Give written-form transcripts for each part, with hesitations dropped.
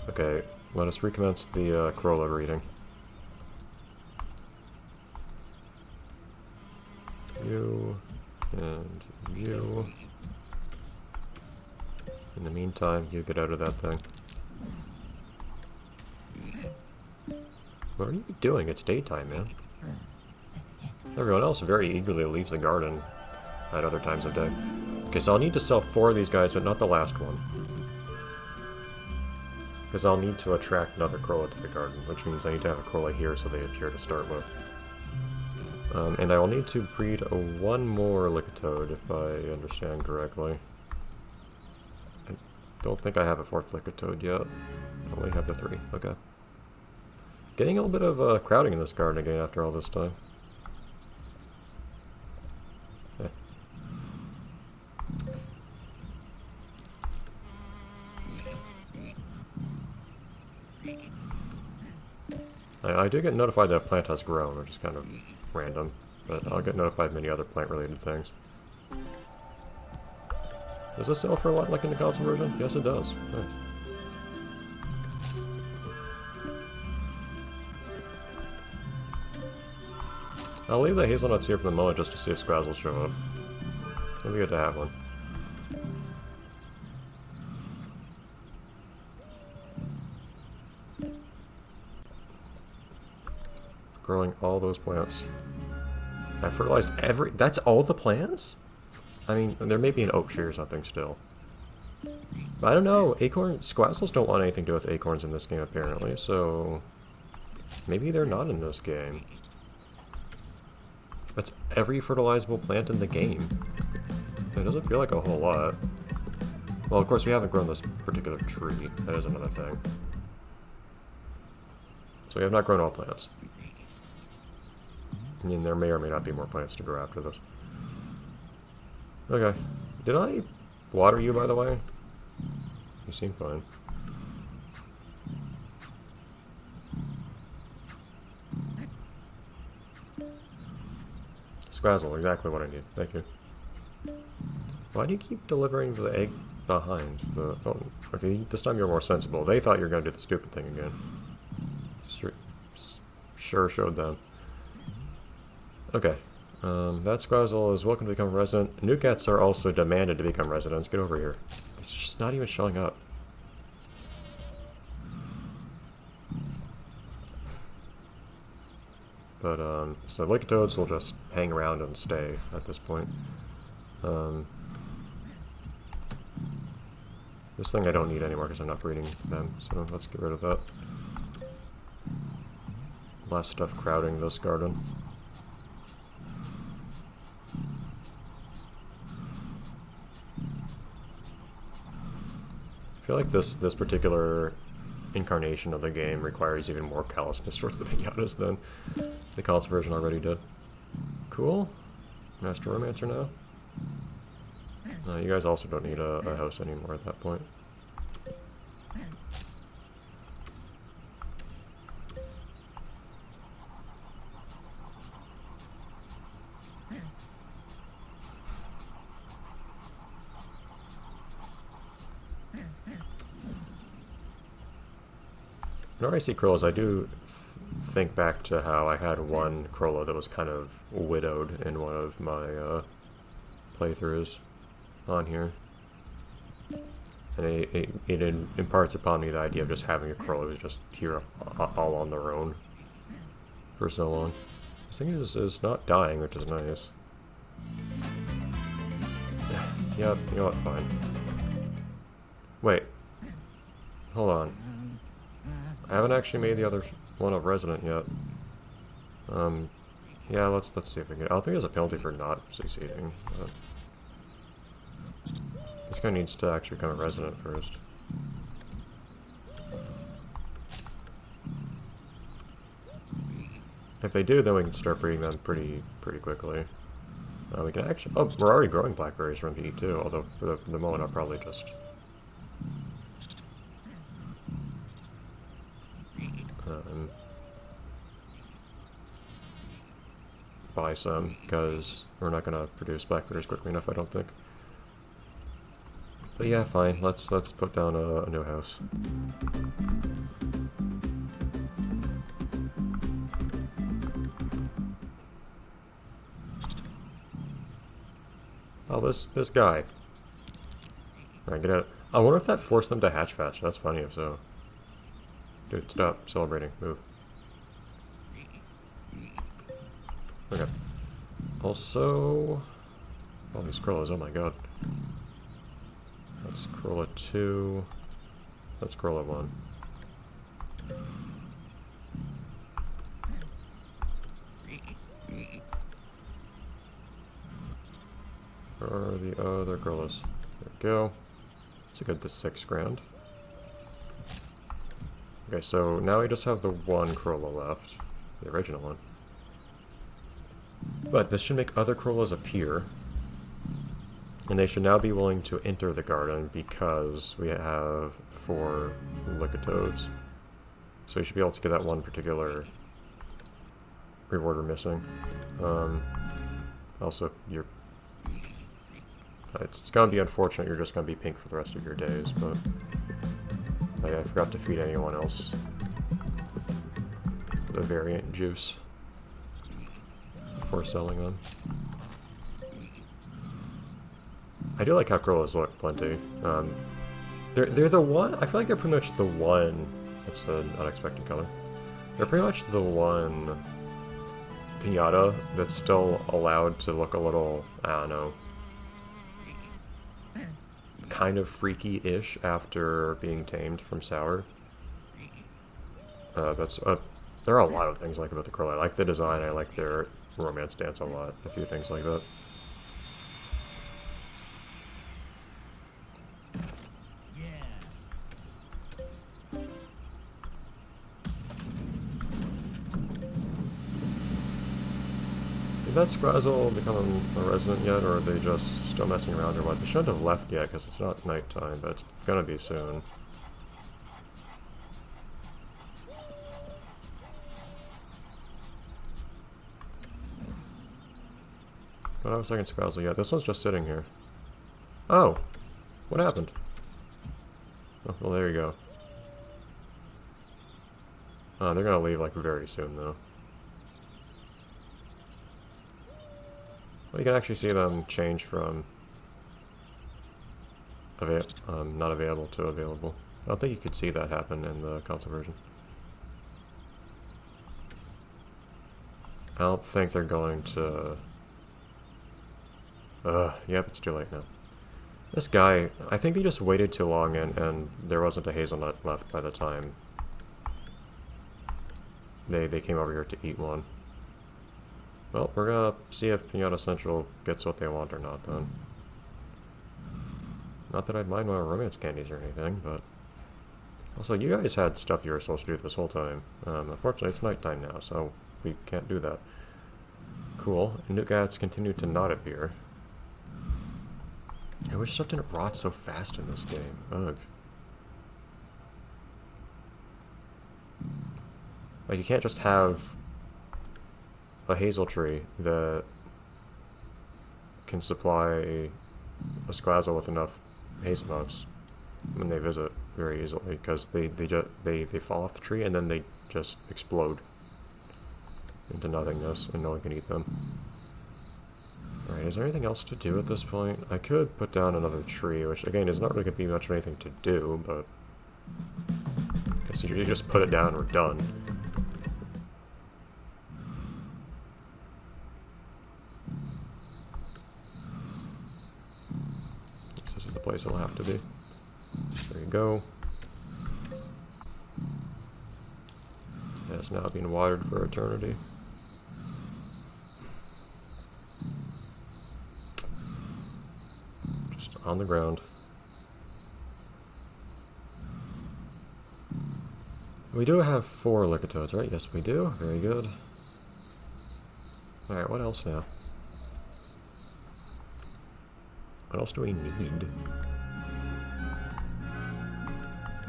Okay, let us recommence the Corolla reading. You and you. In the meantime, you get out of that thing. What are you doing? It's daytime, man. Everyone else very eagerly leaves the garden at other times of day. Okay, so I'll need to sell 4 of these guys, but not the last one. Because I'll need to attract another Corolla to the garden, which means I need to have a Corolla here so they appear to start with. And I will need to breed one more Lickitoad, if I understand correctly. I don't think I have a 4th Lickitoad yet. I only have the 3. Okay. Getting a little bit of crowding in this garden again after all this time. Yeah. I do get notified that a plant has grown, which is kind of random, but I'll get notified of many other plant-related things. Does this sell for a lot like in the console version? Yes, it does. Nice. I'll leave the hazelnuts here for the moment just to see if Squaz will show up. It'll be good to have one. Growing all those plants. I fertilized every... That's all the plants? I mean, there may be an oak tree or something still. But I don't know. Acorns... Squazzles don't want anything to do with acorns in this game, apparently, so... Maybe they're not in this game. That's every fertilizable plant in the game. It doesn't feel like a whole lot. Well, of course, we haven't grown this particular tree. That is another thing. So we have not grown all plants. And there may or may not be more plants to grow after this. Okay. Did I water you, by the way? You seem fine. Squazzle, exactly what I need. Thank you. Why do you keep delivering the egg behind? Oh, okay, this time you're more sensible. They thought you were going to do the stupid thing again. Sure showed them. Okay. That Squazzle is welcome to become a resident. Newcats are also demanded to become residents. Get over here. It's just not even showing up. But, so Lickitoads will just hang around and stay at this point. This thing I don't need anymore because I'm not breeding them, so let's get rid of that. Less stuff crowding this garden. I feel like this particular incarnation of the game requires even more callousness towards the piñatas than the console version already did. Cool. Master Romancer now. You guys also don't need a house anymore at that point. Whenever I see Corollas, I do think back to how I had one Corolla that was kind of widowed in one of my playthroughs on here. And it imparts upon me the idea of just having a Corolla who's just here all on their own for so long. This thing is not dying, which is nice. Yep, you know what, fine. Wait. Hold on. I haven't actually made the other one a resident yet. Yeah, let's see if we can. I don't think there's a penalty for not succeeding. But this guy needs to actually become a resident first. If they do, then we can start breeding them pretty quickly. We can actually... Oh, we're already growing blackberries for them to eat too, although for the moment I'll probably just... buy some, because we're not going to produce blackberries quickly enough, I don't think. But yeah, fine. Let's put down a new house. Oh, this guy. Alright, get out. I wonder if that forced them to hatch fast. That's funny if so. Dude, stop celebrating. Move. Okay. Also... all these crawlers, oh my god. Let's crawler 2. Let's crawler 1. Where are the other crawlers? There we go. It's a good to 6 grand. Okay, so now we just have the one crawler left. The original one. But this should make other crawlers appear. And they should now be willing to enter the garden because we have 4 Licatodes. So you should be able to get that one particular reward we're missing. Also, you're... it's gonna be unfortunate you're just gonna be pink for the rest of your days, but... I forgot to feed anyone else the variant juice before selling them. I do like how Corollas look plenty. They're the one... I feel like they're pretty much the one... That's an unexpected color. They're pretty much the one Piñata that's still allowed to look a little, I don't know, kind of freaky-ish after being tamed from Sour. There are a lot of things I like about the Corolla. I like the design, I like their romance dance a lot, a few things like that. Did that Squazzle become a resident yet, or are they just still messing around or what? They shouldn't have left yet because it's not nighttime, but it's gonna be soon. But I have a second Squazzle yet. This one's just sitting here. Oh! What happened? Oh, well, there you go. They're gonna leave, like, very soon, though. Well, you can actually see them change from not available to available. I don't think you could see that happen in the console version. I don't think they're going to... yep, it's too late now. This guy, I think they just waited too long and there wasn't a hazelnut left by the time they came over here to eat one. Well, we're gonna see if Piñata Central gets what they want or not, then. Not that I'd mind my romance candies or anything, but... Also, you guys had stuff you were supposed to do this whole time. Unfortunately, it's nighttime now, so we can't do that. Cool. New cats continue to not appear. I wish stuff didn't rot so fast in this game. Ugh. Like, you can't just have a hazel tree that can supply a Squazzle with enough hazelnuts when they visit very easily, because they fall off the tree and then they just explode into nothingness and no one can eat them. Alright, is there anything else to do at this point? I could put down another tree, which again is not really going to be much of anything to do, but I guess you just put it down and we're done. This is the place it'll have to be. There you go. It's now being watered for eternity. Just on the ground. We do have 4 Licatodes, right? Yes, we do. Very good. Alright, what else now? What else do we need?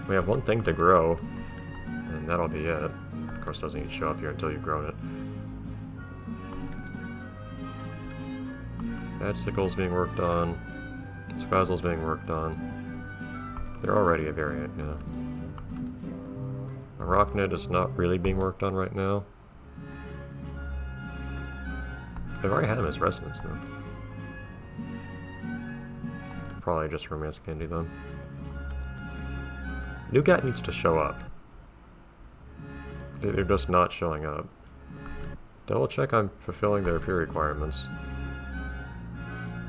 We have one thing to grow, and that'll be it. Of course, it doesn't even show up here until you've grown it. Badgesickle's being worked on. Squazzle's being worked on. They're already a variant, yeah. Arachnid is not really being worked on right now. I've already had him as residents, though. Probably just romance candy, then. Nougat needs to show up. They're just not showing up. Double check I'm fulfilling their peer requirements.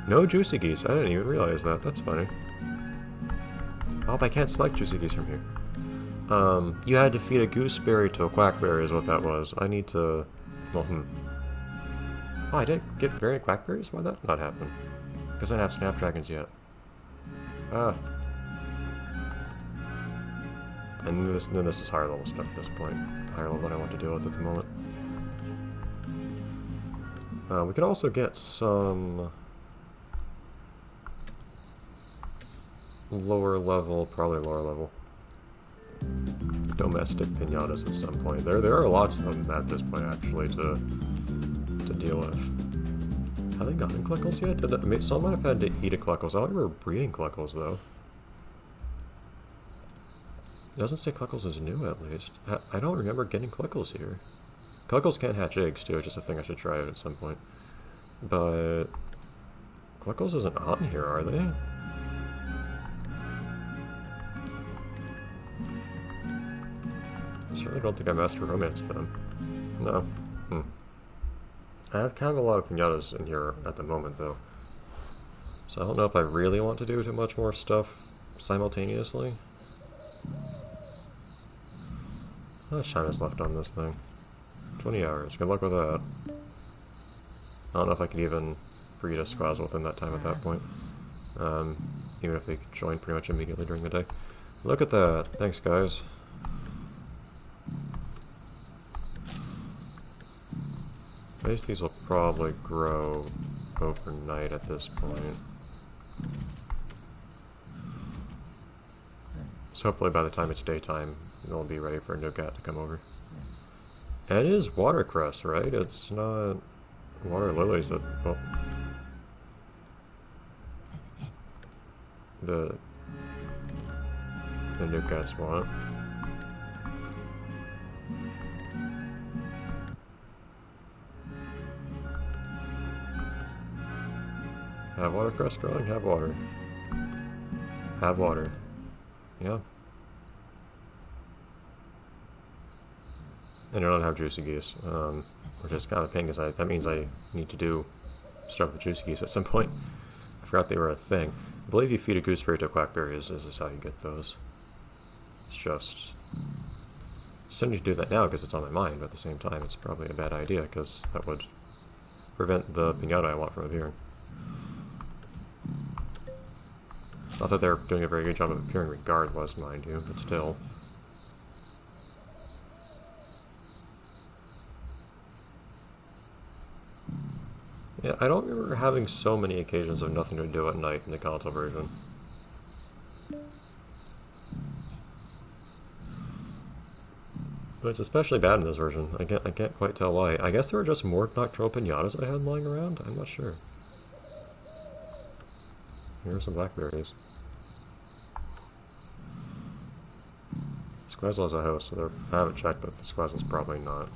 No juicy geese. I didn't even realize that. That's funny. Oh, but I can't select juicy geese from here. You had to feed a gooseberry to a quackberry is what that was. I need to... Well, Oh, I didn't get variant quackberries? Why'd that not happen? Because I don't have snapdragons yet. Ah. And then this is higher level stuff at this point. Higher level than I want to deal with at the moment. We could also get some... lower level, probably lower level. Domestic pinatas at some point. There are lots of them at this point, actually, to deal with. Have they gotten Cluckles yet? Some might have had to eat a Cluckles. I don't remember breeding Cluckles, though. It doesn't say Cluckles is new, at least. I don't remember getting Cluckles here. Cluckles can hatch eggs, too, which is a thing I should try out at some point. But... Cluckles isn't on here, are they? I certainly don't think I master romance them. No. I have kind of a lot of pinatas in here at the moment, though. So I don't know if I really want to do too much more stuff simultaneously. How much time is left on this thing? 20 hours. Good luck with that. I don't know if I could even breed a Squazzle within that time at that point. Even if they join pretty much immediately during the day. Look at that. Thanks, guys. At least these will probably grow overnight at this point. So hopefully by the time it's daytime, they'll be ready for a Nougat to come over. And it is watercress, right? It's not water lilies that... well... The Nougats want. Have watercress growing? Have water. Have water. Yeah. And I don't have juicy geese, which is kind of a pain because that means I need to do stuff with juicy geese at some point. I forgot they were a thing. I believe you feed a gooseberry to a quackberry is how you get those. It's just... Something to do that now because it's on my mind, but at the same time it's probably a bad idea because that would prevent the piñata I want from appearing. Not that they're doing a very good job of appearing regardless, mind you, but still. Yeah, I don't remember having so many occasions of nothing to do at night in the console version. But it's especially bad in this version. I can't quite tell why. I guess there were just more nocturnal piñatas I had lying around? I'm not sure. Here are some blackberries. Squazzle has a house, so I haven't checked, but the Squazzle's probably not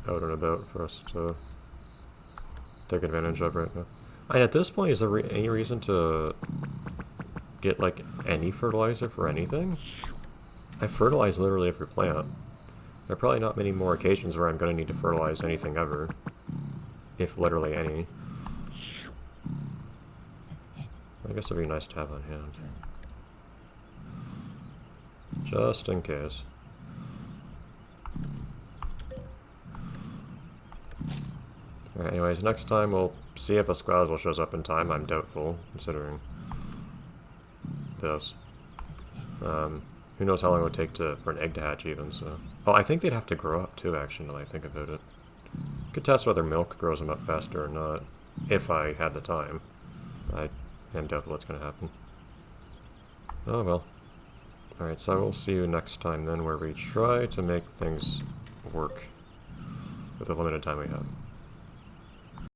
out and about for us to take advantage of right now. And at this point, is there any reason to get, like, any fertilizer for anything? I fertilize literally every plant. There are probably not many more occasions where I'm going to need to fertilize anything ever. If literally any. I guess it'd be nice to have on hand. Just in case. Alright, anyways, next time we'll see if a Squazzle shows up in time. I'm doubtful, considering this. Who knows how long it would take for an egg to hatch even, so... Oh, I think they'd have to grow up too, actually, now that I think about it. Could test whether milk grows them up faster or not, if I had the time. I am doubtful it's going to happen. Oh well. Alright, so I will see you next time then, where we try to make things work with the limited time we have.